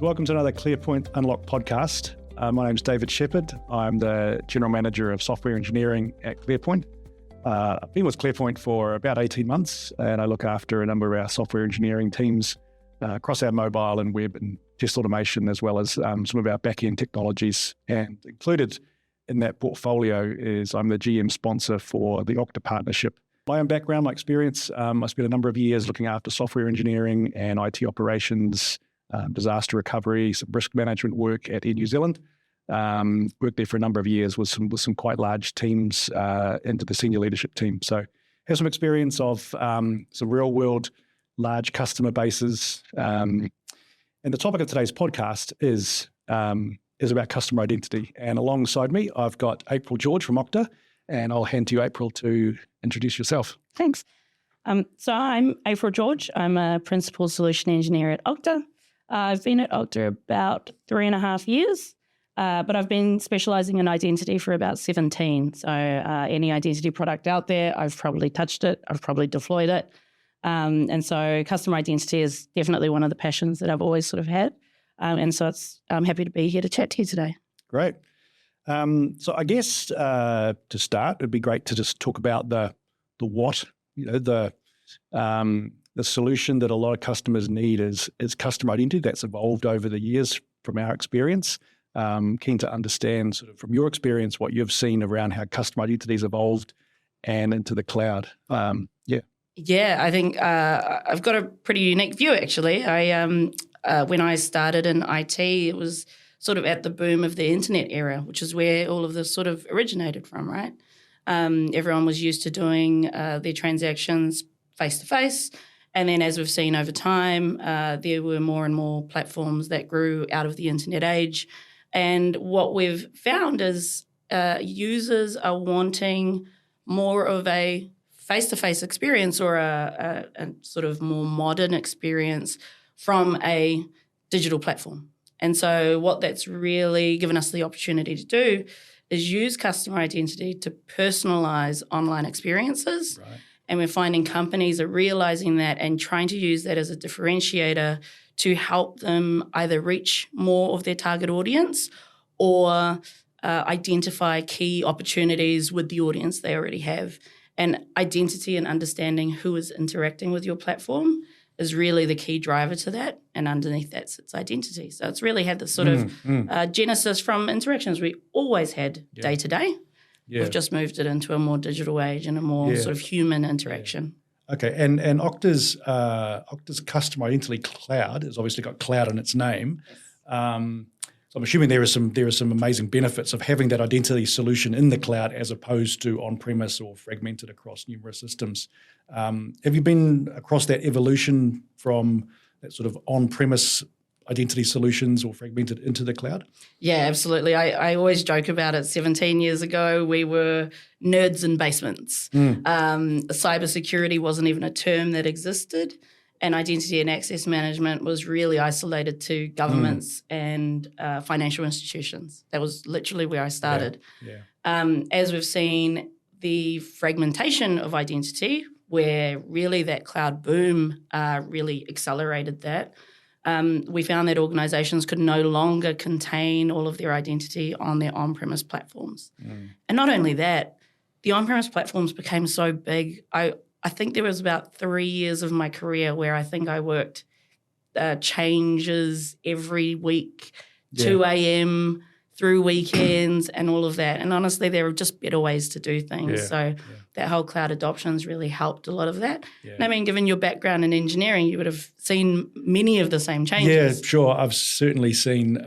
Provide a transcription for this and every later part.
Welcome to another ClearPoint Unlock Podcast. My name's David Shepherd. I'm the General Manager of Software Engineering at ClearPoint. I've been with ClearPoint for about 18 months, and I look after a number of our software engineering teams across our mobile and web and test automation, as well as some of our back-end technologies. And included in that portfolio is I'm the GM sponsor for the Okta partnership. My own background, my experience, I spent a number of years looking after software engineering and IT operations, disaster recovery, some risk management work at Air New Zealand. Worked there for a number of years with some quite large teams into the senior leadership team. So have some experience of some real world large customer bases. And the topic of today's podcast is about customer identity. And alongside me, I've got April George from Okta, and I'll hand to you, April, to introduce yourself. Thanks. So I'm April George. I'm a Principal Solution Engineer at Okta. I've been at Okta about 3.5 years, but I've been specialising in identity for about 17. So any identity product out there, I've probably touched it, I've probably deployed it. And so customer identity is definitely one of the passions that I've always sort of had. And so I'm happy to be here to chat to you today. Great. So I guess to start, it'd be great to just talk about the what, the solution that a lot of customers need is customer identity. That's evolved over the years from our experience. Keen to understand sort of from your experience what you've seen around how customer identity has evolved and into the cloud. Yeah, I think I've got a pretty unique view actually. When I started in IT, it was sort of at the boom of the internet era, which is where all of this sort of originated from, right? Everyone was used to doing their transactions face-to-face. And then as we've seen over time, there were more and more platforms that grew out of the internet age. And what we've found is users are wanting more of a face-to-face experience or a sort of more modern experience from a digital platform. And so what that's really given us the opportunity to do is use customer identity to personalize online experiences. Right. And we're finding companies are realizing that and trying to use that as a differentiator to help them either reach more of their target audience or identify key opportunities with the audience they already have. And identity and understanding who is interacting with your platform is really the key driver to that. And underneath that sits identity. So it's really had this sort of genesis from interactions we always had day to day. Yeah. We've just moved it into a more digital age and a more sort of human interaction. Yeah. Okay, and Okta's customer identity cloud has obviously got cloud in its name. Yes. So I'm assuming there are some amazing benefits of having that identity solution in the cloud as opposed to on-premise or fragmented across numerous systems. Have you been across that evolution from that sort of on-premise identity solutions or fragmented into the cloud? Yeah, absolutely. I always joke about it. 17 years ago, we were nerds in basements. Cybersecurity wasn't even a term that existed, and identity and access management was really isolated to governments and financial institutions. That was literally where I started. Yeah. As we've seen the fragmentation of identity, where really that cloud boom really accelerated that, we found that organizations could no longer contain all of their identity on their on-premise platforms. And not only that, the on-premise platforms became so big. I think there was about 3 years of my career where I think I worked changes every week, 2 a.m. through weekends and all of that. And honestly, there are just better ways to do things. Yeah. So that whole cloud adoption's really helped a lot of that. Yeah. And I mean, given your background in engineering, you would have seen many of the same changes. Yeah, sure. I've certainly seen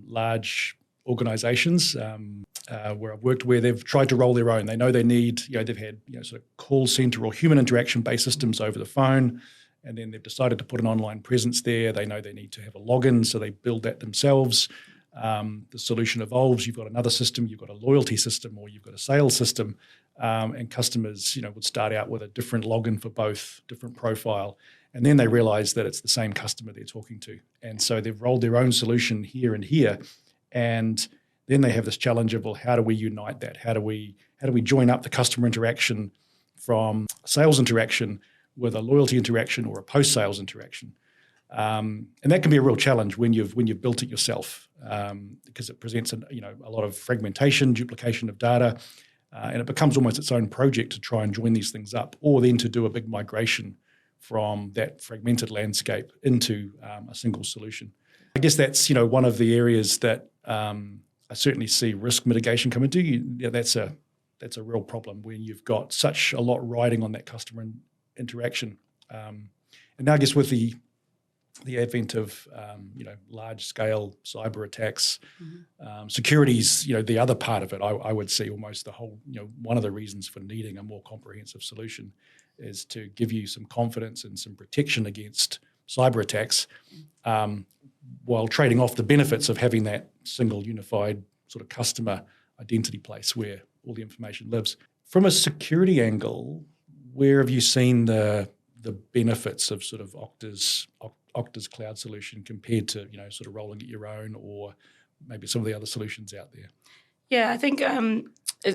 large organizations where I've worked where they've tried to roll their own. They know they need, they've had sort of call center or human interaction-based systems over the phone, and then they've decided to put an online presence there. They know they need to have a login, so they build that themselves. The solution evolves. You've got another system, you've got a loyalty system, or you've got a sales system, and customers, would start out with a different login for both, different profile, and then they realize that it's the same customer they're talking to, and so they've rolled their own solution here and here, and then they have this challenge of, well, how do we unite that? How do we join up the customer interaction from sales interaction with a loyalty interaction or a post-sales interaction? And that can be a real challenge when you've built it yourself, because it presents a lot of fragmentation, duplication of data, and it becomes almost its own project to try and join these things up, or then to do a big migration from that fragmented landscape into a single solution. I guess that's one of the areas that I certainly see risk mitigation come into. That's a real problem when you've got such a lot riding on that customer interaction. And now I guess with the advent of large scale cyber attacks, security's the other part of it. I would see almost the whole one of the reasons for needing a more comprehensive solution is to give you some confidence and some protection against cyber attacks, while trading off the benefits of having that single unified sort of customer identity place where all the information lives. From a security angle, where have you seen the benefits of sort of Okta's cloud solution compared to sort of rolling it your own, or maybe some of the other solutions out there? Yeah, I think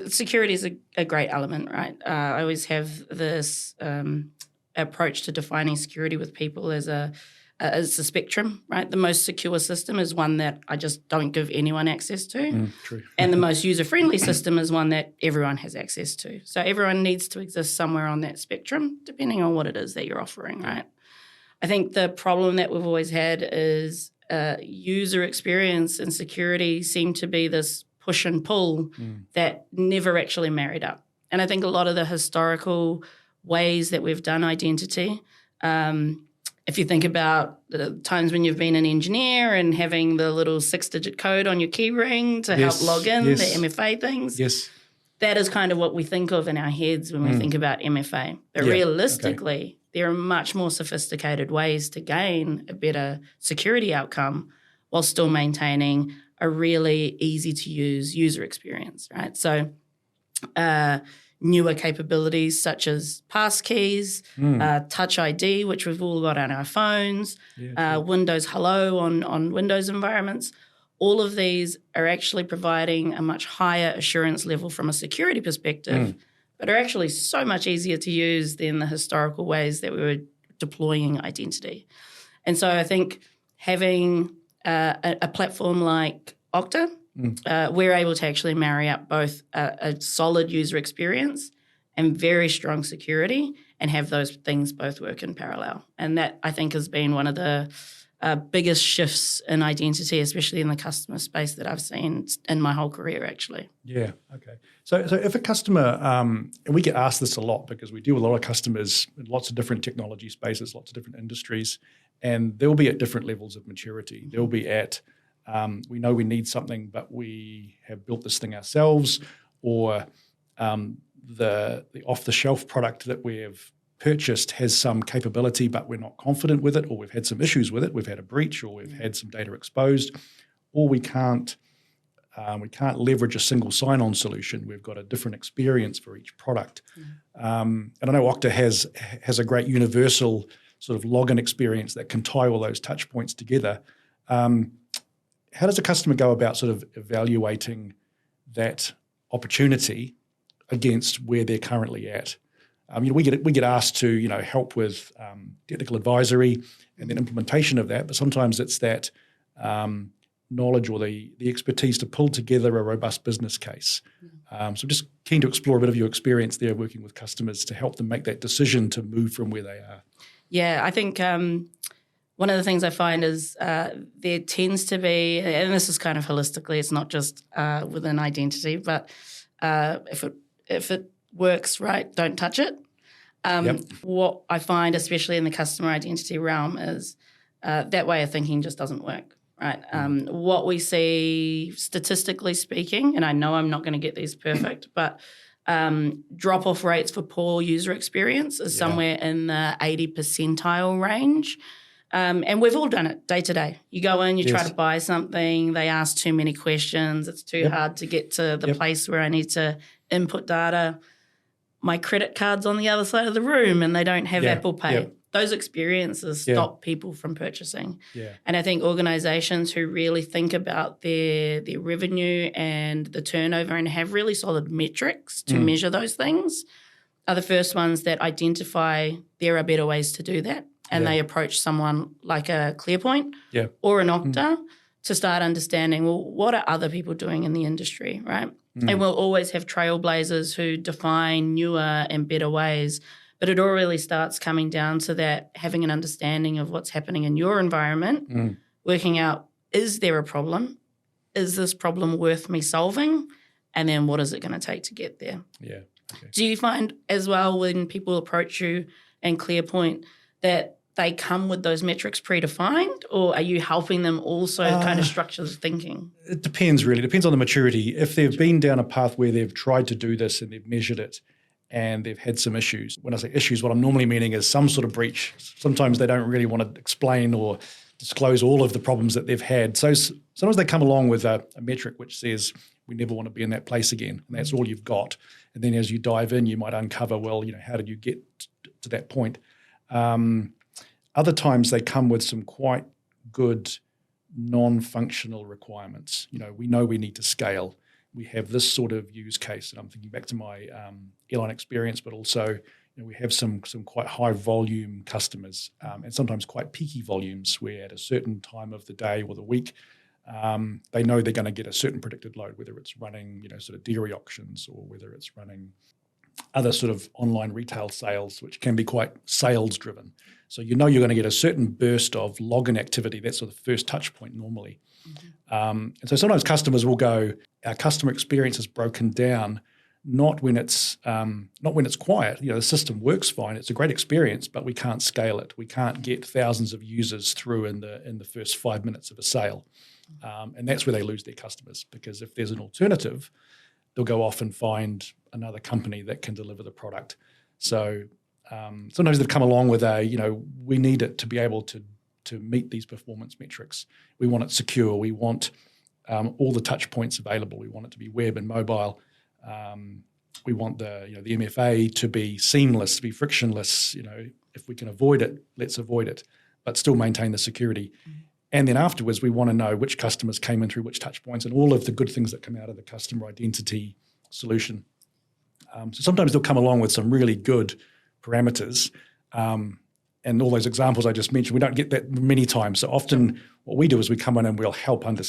security is a great element, right? I always have this approach to defining security with people as a spectrum, right? The most secure system is one that I just don't give anyone access to. True. And the most user-friendly system is one that everyone has access to. So everyone needs to exist somewhere on that spectrum, depending on what it is that you're offering, right? I think the problem that we've always had is user experience and security seem to be this push and pull that never actually married up. And I think a lot of the historical ways that we've done identity, if you think about the times when you've been an engineer and having the little 6-digit code on your key ring to help log in, the MFA things, that is kind of what we think of in our heads when we think about MFA. But realistically, there are much more sophisticated ways to gain a better security outcome while still maintaining a really easy-to-use user experience, right? So newer capabilities such as passkeys, Touch ID, which we've all got on our phones, Windows Hello on Windows environments. All of these are actually providing a much higher assurance level from a security perspective, but are actually so much easier to use than the historical ways that we were deploying identity. And so I think having a platform like Okta, we're able to actually marry up both a solid user experience and very strong security and have those things both work in parallel. And that, I think, has been one of the biggest shifts in identity, especially in the customer space that I've seen in my whole career, actually. Yeah, okay. So if a customer, and we get asked this a lot because we deal with a lot of customers in lots of different technology spaces, lots of different industries, and they'll be at different levels of maturity. They'll be at, we know we need something, but we have built this thing ourselves, or the off-the-shelf product that we have purchased has some capability, but we're not confident with it, or we've had some issues with it. We've had a breach, or we've had some data exposed, or we can't leverage a single sign-on solution. We've got a different experience for each product. And I know Okta has a great universal sort of login experience that can tie all those touch points together. How does a customer go about sort of evaluating that opportunity against where they're currently at? We get asked to help with technical advisory and then implementation of that, but sometimes it's that knowledge or the expertise to pull together a robust business case. So I'm just keen to explore a bit of your experience there working with customers to help them make that decision to move from where they are. Yeah, I think one of the things I find is there tends to be, and this is kind of holistically, it's not just within identity, but if it works right, don't touch it. What I find, especially in the customer identity realm, is that way of thinking just doesn't work, right? What we see statistically speaking, and I know I'm not going to get these perfect, but drop-off rates for poor user experience is somewhere in the 80 percentile range. And we've all done it day to day. You go in, you try to buy something, they ask too many questions, it's too hard to get to the place where I need to input data. My credit card's on the other side of the room and they don't have Apple Pay. Those experiences stop people from purchasing. And I think organizations who really think about their revenue and the turnover and have really solid metrics to measure those things, are the first ones that identify there are better ways to do that, and they approach someone like a ClearPoint or an Okta to start understanding, well, what are other people doing in the industry, right? And we'll always have trailblazers who define newer and better ways, but it all really starts coming down to that, having an understanding of what's happening in your environment, working out, is there a problem? Is this problem worth me solving? And then what is it going to take to get there? Yeah. Okay. Do you find as well when people approach you and ClearPoint that they come with those metrics predefined, or are you helping them also kind of structure the thinking? It depends really. It depends on the maturity. If they've been down a path where they've tried to do this and they've measured it and they've had some issues. When I say issues, what I'm normally meaning is some sort of breach. Sometimes they don't really want to explain or disclose all of the problems that they've had. So sometimes they come along with a metric which says, we never want to be in that place again, and that's all you've got. And then as you dive in, you might uncover, well, how did you get to that point? Other times they come with some quite good non-functional requirements. We know we need to scale. We have this sort of use case, and I'm thinking back to my airline experience, but also we have some quite high volume customers and sometimes quite peaky volumes where at a certain time of the day or the week, they know they're going to get a certain predicted load, whether it's running, sort of dairy auctions or whether it's running other sort of online retail sales, which can be quite sales driven. So you're going to get a certain burst of login activity. That's sort of the first touch point normally. And so sometimes customers will go, our customer experience is broken down, not when it's quiet. The system works fine. It's a great experience, but we can't scale it. We can't get thousands of users through in the first 5 minutes of a sale. And that's where they lose their customers, because if there's an alternative, they'll go off and find another company that can deliver the product. So sometimes they've come along with we need it to be able to meet these performance metrics. We want it secure. We want all the touch points available. We want it to be web and mobile. We want the MFA to be seamless, to be frictionless. If we can avoid it, let's avoid it, but still maintain the security. And then afterwards, we want to know which customers came in through which touch points and all of the good things that come out of the customer identity solution. So sometimes they'll come along with some really good parameters. And all those examples I just mentioned, we don't get that many times. So often what we do is we come in and we'll help uncover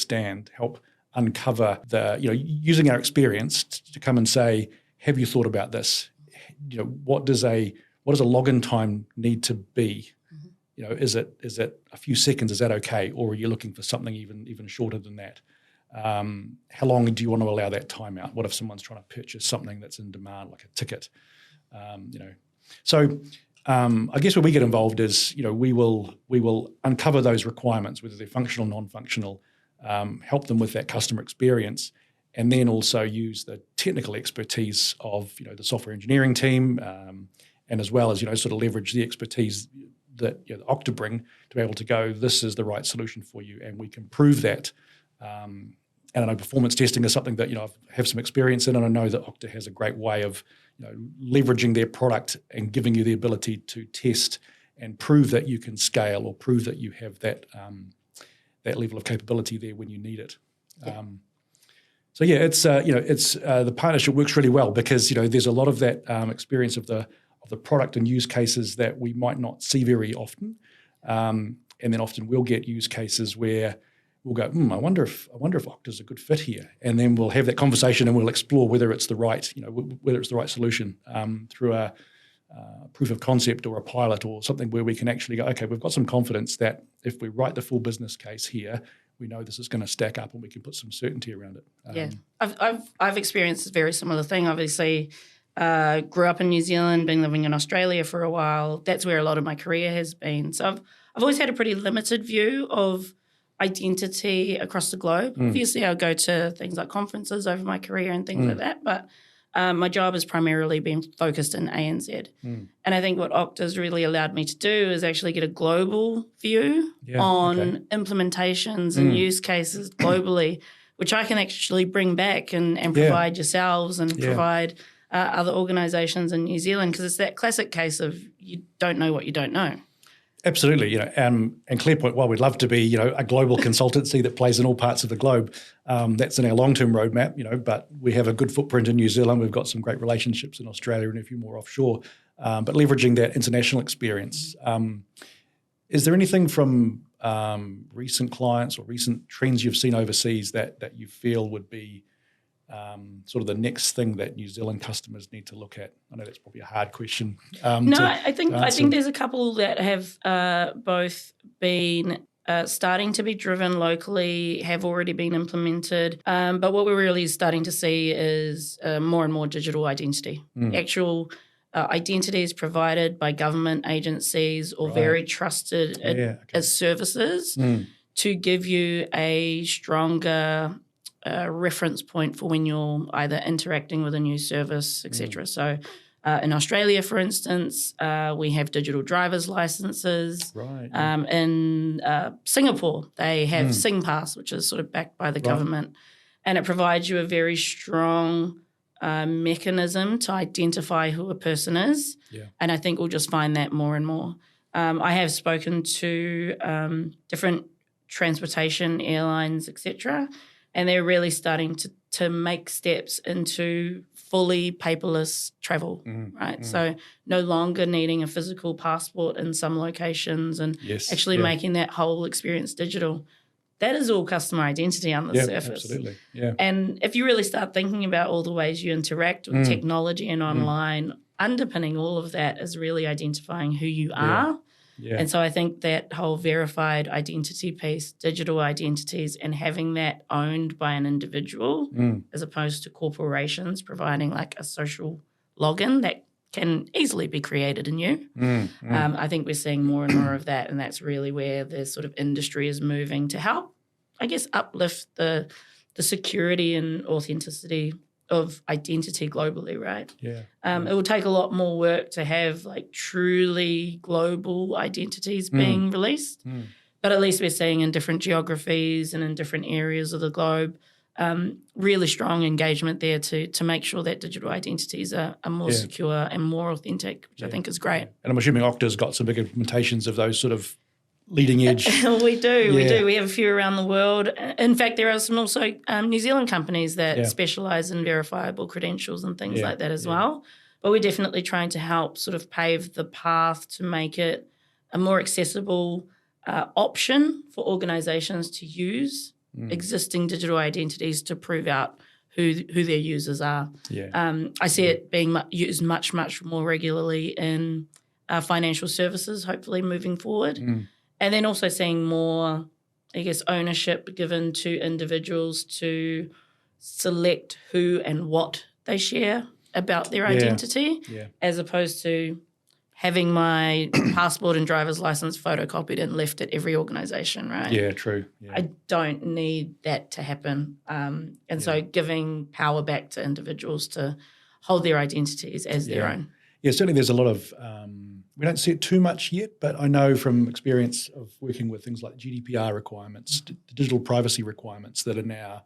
using our experience to come and say, have you thought about this? What does a login time need to be? Is it a few seconds? Is that okay? Or are you looking for something even shorter than that? How long do you want to allow that timeout? What if someone's trying to purchase something that's in demand, like a ticket? So I guess where we get involved is, we will uncover those requirements, whether they're functional, non-functional, help them with that customer experience, and then also use the technical expertise of the software engineering team, and as well as sort of leverage the expertise that the Okta bring to be able to go, this is the right solution for you, and we can prove that. And I know performance testing is something that I have some experience in, and I know that Okta has a great way of leveraging their product and giving you the ability to test and prove that you can scale or prove that you have that level of capability there when you need it. Yeah. So yeah, it's the partnership works really well because there's a lot of that experience of the product and use cases that we might not see very often, and then often we'll get use cases where we'll go, I wonder if Okta's a good fit here, and then we'll have that conversation and we'll explore whether it's the right solution through a proof of concept or a pilot or something where we can actually go, okay, we've got some confidence that if we write the full business case here, we know this is going to stack up and we can put some certainty around it. Yeah, I've experienced a very similar thing. Obviously, grew up in New Zealand, been living in Australia for a while. That's where a lot of my career has been. So I've always had a pretty limited view of identity across the globe. Obviously, I'll go to things like conferences over my career and things like that, but my job has primarily been focused in ANZ. And I think what Okta's really allowed me to do is actually get a global view on implementations and use cases globally, which I can actually bring back and provide yourselves and provide other organisations in New Zealand, because it's that classic case of you don't know what you don't know. Absolutely, and ClearPoint, while we'd love to be, a global consultancy that plays in all parts of the globe, that's in our long-term roadmap, but we have a good footprint in New Zealand. We've got some great relationships in Australia and a few more offshore, but leveraging that international experience. Is there anything from recent clients or recent trends you've seen overseas that you feel would be sort of the next thing that New Zealand customers need to look at? I know that's probably a hard question. I think there's a couple that have both been starting to be driven locally, have already been implemented. But what we're really starting to see is more and more digital identity. Actual identities provided by government agencies or very trusted as services to give you a stronger reference point for when you're either interacting with a new service, etc. So in Australia, for instance, we have digital driver's licenses. In Singapore, they have SingPass, which is sort of backed by the government, and it provides you a very strong mechanism to identify who a person is. And I think we'll just find that more and more. I have spoken to different transportation airlines, etc., and they're really starting to make steps into fully paperless travel, right? So no longer needing a physical passport in some locations and actually making that whole experience digital. That is all customer identity on the surface. Absolutely. And if you really start thinking about all the ways you interact with technology and online, underpinning all of that is really identifying who you are. And so I think that whole verified identity piece, digital identities, and having that owned by an individual as opposed to corporations providing like a social login that can easily be created anew. I think we're seeing more and more of that, and that's really where the sort of industry is moving to help, I guess, uplift the security and authenticity of identity globally, right? It will take a lot more work to have like truly global identities being released, but at least we're seeing in different geographies and in different areas of the globe really strong engagement there to make sure that digital identities are more secure and more authentic, which I think is great. And I'm assuming Okta's got some big implementations of those sort of leading edge. We do. We have a few around the world. In fact, there are some also New Zealand companies that specialise in verifiable credentials and things like that as well. But we're definitely trying to help sort of pave the path to make it a more accessible option for organisations to use existing digital identities to prove out who their users are. I see it being used much, much more regularly in financial services, hopefully moving forward. And then also seeing more, I guess, ownership given to individuals to select who and what they share about their identity, as opposed to having my passport and driver's license photocopied and left at every organisation, right? True. I don't need that to happen. So giving power back to individuals to hold their identities as their own. Certainly there's a lot of, we don't see it too much yet, but I know from experience of working with things like GDPR requirements, digital privacy requirements that are now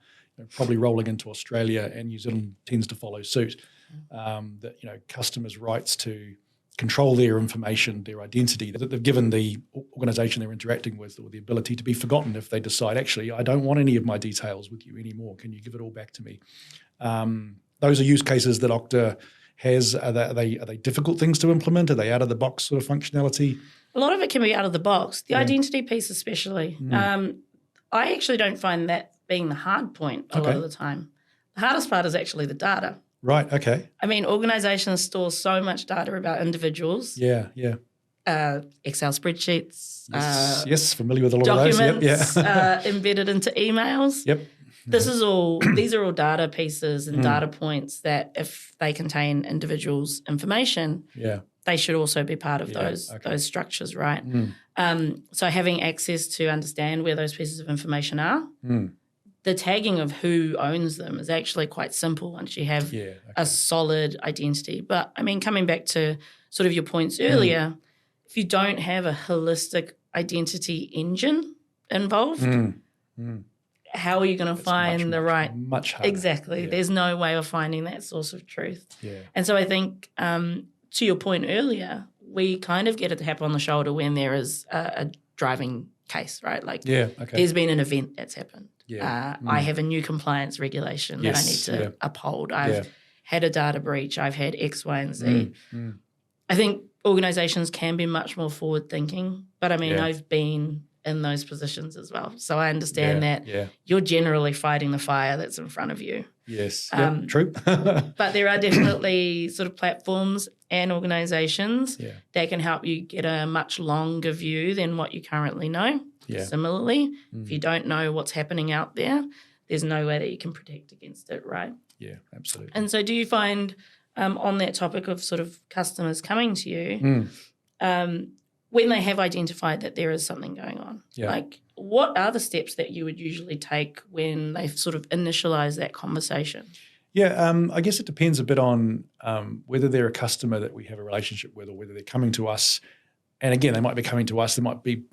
probably rolling into Australia, and New Zealand tends to follow suit, that, customers' rights to control their information, their identity, that they've given the organisation they're interacting with, or the ability to be forgotten if they decide, actually, I don't want any of my details with you anymore. Can you give it all back to me? Those are use cases that Okta has. Are they difficult things to implement? Are they out of the box sort of functionality? A lot of it can be out of the box. The identity piece especially. I actually don't find that being the hard point a lot of the time. The hardest part is actually the data. Right, okay. I mean, organisations store so much data about individuals. Excel spreadsheets. Yes, familiar with a lot documents, of those. embedded into emails. These are all data pieces and data points that if they contain individuals' information, they should also be part of those structures, right? So having access to understand where those pieces of information are, the tagging of who owns them is actually quite simple once you have a solid identity. But, I mean, coming back to sort of your points earlier, if you don't have a holistic identity engine involved, how are you going to find the right? Much harder. Exactly. There's no way of finding that source of truth. And so I think, to your point earlier, we kind of get a tap on the shoulder when there is a driving case, right? Like there's been an event that's happened. I have a new compliance regulation that I need to uphold. I've had a data breach. I've had X, Y, and Z. I think organizations can be much more forward thinking, but I mean, I've been in those positions as well. So I understand that you're generally fighting the fire that's in front of you. Yes, true. But there are definitely sort of platforms and organizations that can help you get a much longer view than what you currently know. Similarly, if you don't know what's happening out there, there's no way that you can protect against it, right? Yeah, absolutely. And so do you find on that topic of sort of customers coming to you, when they have identified that there is something going on, like what are the steps that you would usually take when they've sort of initialized that conversation? Yeah, I guess it depends a bit on whether they're a customer that we have a relationship with or whether they're coming to us. And again, they might be coming to us, they might be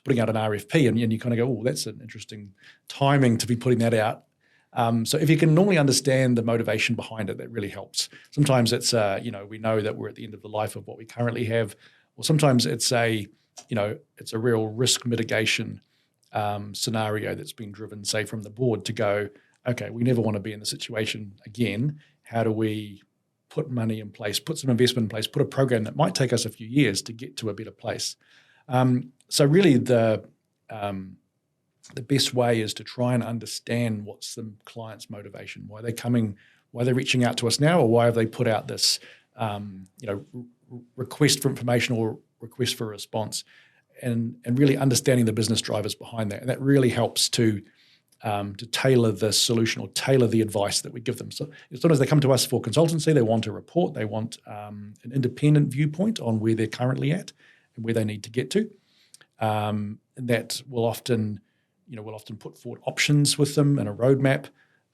putting out an RFP and you kind of go, oh, that's an interesting timing to be putting that out. So if you can normally understand the motivation behind it, that really helps. Sometimes it's, we know that we're at the end of the life of what we currently have. Or sometimes it's it's a real risk mitigation scenario that's been driven, say, from the board to go, okay, we never want to be in the situation again. How do we put money in place, put some investment in place, put a program that might take us a few years to get to a better place? So really the best way is to try and understand what's the client's motivation, why they're coming, why they're reaching out to us now, or why have they put out this request for information or request for a response, and really understanding the business drivers behind that. And that really helps to tailor the solution or tailor the advice that we give them. So sometimes they come to us for consultancy, they want a report, they want an independent viewpoint on where they're currently at and where they need to get to. And that will often, we'll often put forward options with them and a roadmap.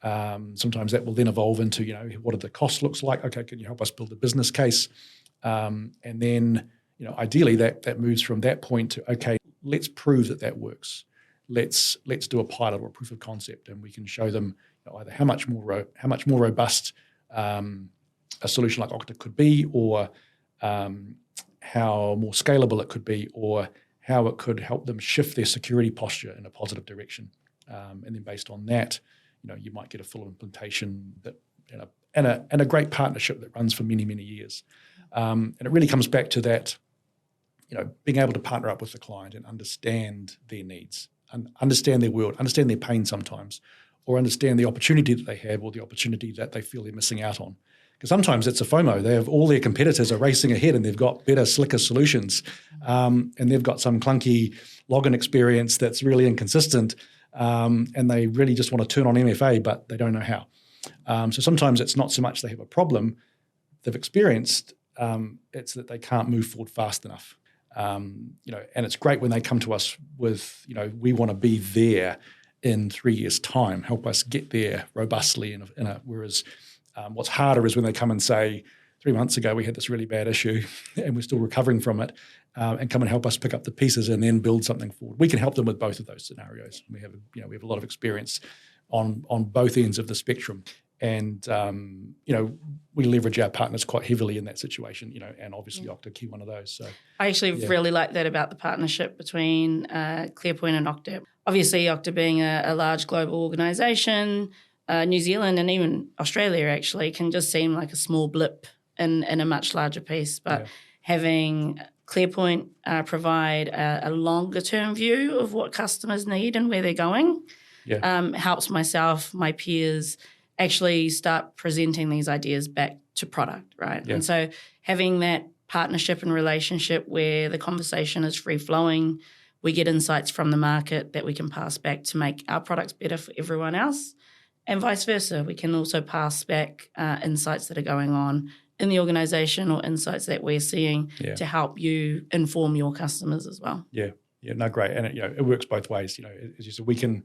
Sometimes that will then evolve into, what are the costs looks like? Okay, can you help us build a business case? And then, ideally that moves from that point to, okay, let's prove that works. Let's do a pilot or a proof of concept, and we can show them either how much more robust a solution like Okta could be, or how more scalable it could be, or how it could help them shift their security posture in a positive direction. And then based on that, you might get a full implementation that and a great partnership that runs for many, many years. And it really comes back to that, being able to partner up with the client and understand their needs, and understand their world, understand their pain sometimes, or understand the opportunity that they have or the opportunity that they feel they're missing out on. Because sometimes it's a FOMO. They have all their competitors are racing ahead and they've got better, slicker solutions, and they've got some clunky login experience that's really inconsistent, and they really just want to turn on MFA, but they don't know how. So sometimes it's not so much they have a problem they've experienced, it's that they can't move forward fast enough. And it's great when they come to us with, we want to be there in 3 years' time, help us get there robustly. Whereas what's harder is when they come and say, 3 months ago we had this really bad issue and we're still recovering from it, and come and help us pick up the pieces and then build something forward. We can help them with both of those scenarios. We have a lot of experience on both ends of the spectrum. And, we leverage our partners quite heavily in that situation, and obviously Okta key one of those. So I actually really like that about the partnership between ClearPoint and Okta. Obviously, Okta being a large global organisation, New Zealand and even Australia actually can just seem like a small blip in a much larger piece. But having ClearPoint provide a longer-term view of what customers need and where they're going helps myself, my peers, actually start presenting these ideas back to product, right? Yeah. And so having that partnership and relationship where the conversation is free-flowing, we get insights from the market that we can pass back to make our products better for everyone else, and vice versa. We can also pass back insights that are going on in the organisation or insights that we're seeing to help you inform your customers as well. Yeah, no, great. And it works both ways. As you said, we can,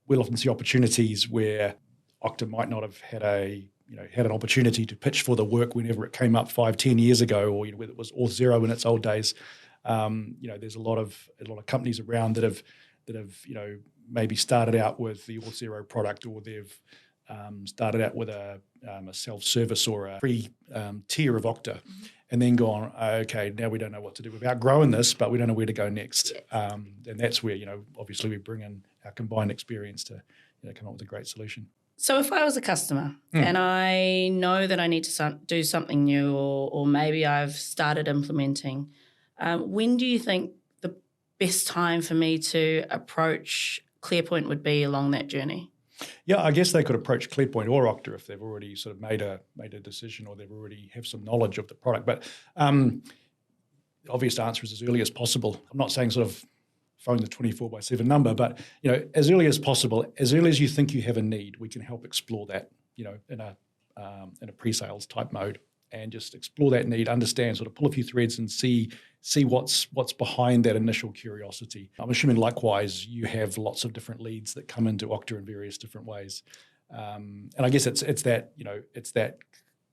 we'll often see opportunities where Okta might not have had had an opportunity to pitch for the work whenever it came up 5-10 years ago, or whether it was Auth0 in its old days. There's a lot of companies around that have maybe started out with the Auth0 product, or they've started out with a self-service or a free tier of Okta, and then gone, okay, now we don't know what to do. We've outgrown this, but we don't know where to go next. And that's where, obviously we bring in our combined experience to come up with a great solution. So if I was a customer and I know that I need to do something new or maybe I've started implementing, when do you think the best time for me to approach ClearPoint would be along that journey? Yeah, I guess they could approach ClearPoint or Okta if they've already sort of made a decision or they've already have some knowledge of the product. But the obvious answer is as early as possible. I'm not saying sort of phone the 24/7 number, but as early as possible, as early as you think you have a need, we can help explore that, in a pre-sales type mode, and just explore that need, understand, sort of pull a few threads and see what's behind that initial curiosity. I'm assuming likewise you have lots of different leads that come into Okta in various different ways, and I guess it's that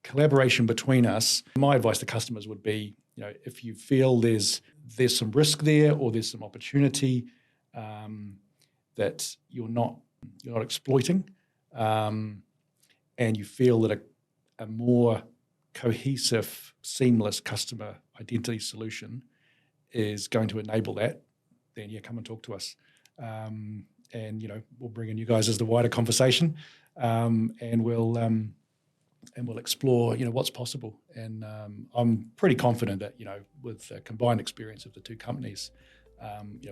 collaboration between us. My advice to customers would be, if you feel there's some risk there or there's some opportunity that you're not exploiting, and you feel that a more cohesive, seamless customer identity solution is going to enable that, then come and talk to us. And we'll bring in you guys as the wider conversation, and we'll explore what's possible. And I'm pretty confident that with the combined experience of the two companies,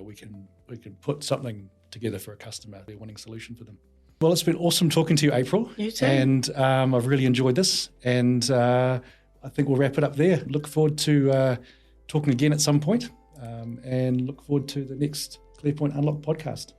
we can put something together for a customer, a winning solution for them. Well, it's been awesome talking to you, April. You too. And I've really enjoyed this, and I think we'll wrap it up there. Look forward to talking again at some point, and look forward to the next ClearPoint Unlock podcast.